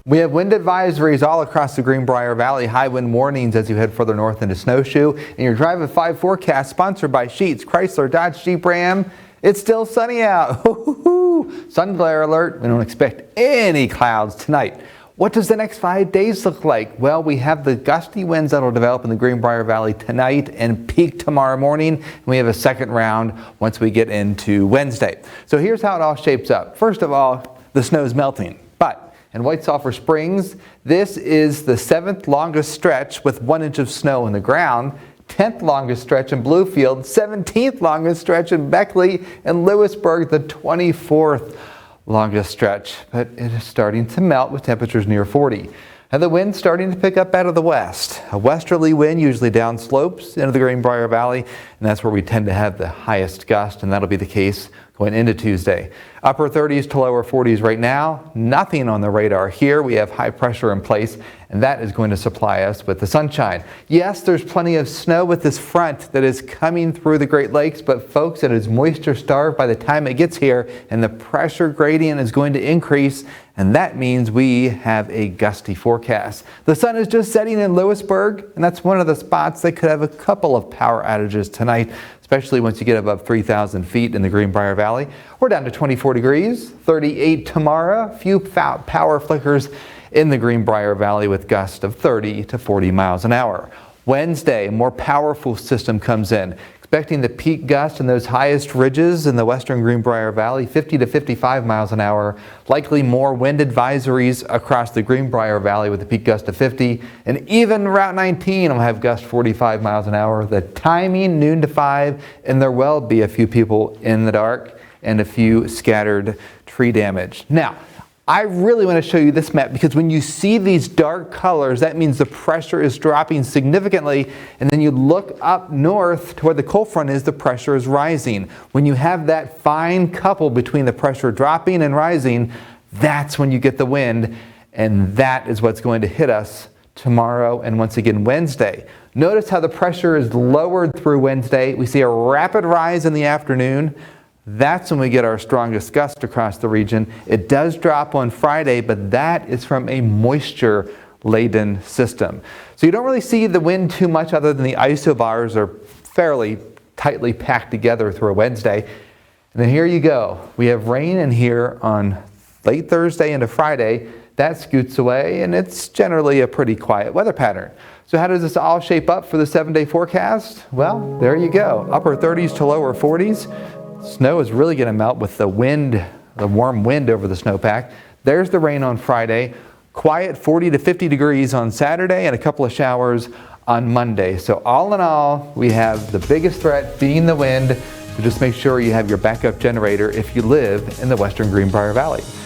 We have wind advisories all across the Greenbrier Valley, high wind warnings as you head further north into Snowshoe. And your Drive at 5 forecast sponsored by Sheets, Chrysler, Dodge, Jeep, Ram. It's still sunny out. Sun glare alert. We don't expect any clouds tonight. What does the next 5 days look like? Well, we have the gusty winds that will develop in the Greenbrier Valley tonight and peak tomorrow morning. And we have a second round once we get into Wednesday. So here's how it all shapes up. First of all, the snow's melting. But in White Sulphur Springs, this is the 7th longest stretch with 1 inch of snow in the ground, 10th longest stretch in Bluefield, 17th longest stretch in Beckley, and Lewisburg, the 24th longest stretch. But it is starting to melt with temperatures near 40. And the wind's starting to pick up out of the west. A westerly wind, usually down slopes into the Greenbrier Valley, and that's where we tend to have the highest gust, and that'll be the case going into Tuesday. Upper 30s to lower 40s right now. Nothing on the radar here. We have high pressure in place, and that is going to supply us with the sunshine. Yes, there's plenty of snow with this front that is coming through the Great Lakes, but folks, it is moisture starved by the time it gets here, and the pressure gradient is going to increase, and that means we have a gusty forecast. The sun is just setting in Lewisburg, and that's one of the spots that could have a couple of power outages tonight, especially once you get above 3,000 feet in the Greenbrier Valley. We're down to 24 degrees, 38 tomorrow. Few power flickers in the Greenbrier Valley with gusts of 30 to 40 miles an hour. Wednesday, a more powerful system comes in. Expecting the peak gust in those highest ridges in the western Greenbrier Valley, 50 to 55 miles an hour. Likely more wind advisories across the Greenbrier Valley with a peak gust of 50. And even Route 19 will have gust 45 miles an hour. The timing, noon to 5, and there will be a few people in the dark and a few scattered tree damage. Now, I really want to show you this map because when you see these dark colors, that means the pressure is dropping significantly. And then you look up north to where the cold front is, the pressure is rising. When you have that fine couple between the pressure dropping and rising, that's when you get the wind. And that is what's going to hit us tomorrow and once again Wednesday. Notice how the pressure is lowered through Wednesday. We see a rapid rise in the afternoon. That's when we get our strongest gust across the region. It does drop on Friday, but that is from a moisture-laden system. So you don't really see the wind too much other than the isobars are fairly tightly packed together through a Wednesday. And then here you go. We have rain in here on late Thursday into Friday. That scoots away, and it's generally a pretty quiet weather pattern. So how does this all shape up for the 7-day forecast? Well, there you go. Upper 30s to lower 40s. Snow is really going to melt with the wind, the warm wind over the snowpack. There's the rain on Friday. Quiet 40 to 50 degrees on Saturday and a couple of showers on Monday. So all in all, we have the biggest threat being the wind. So just make sure you have your backup generator if you live in the western Greenbrier Valley.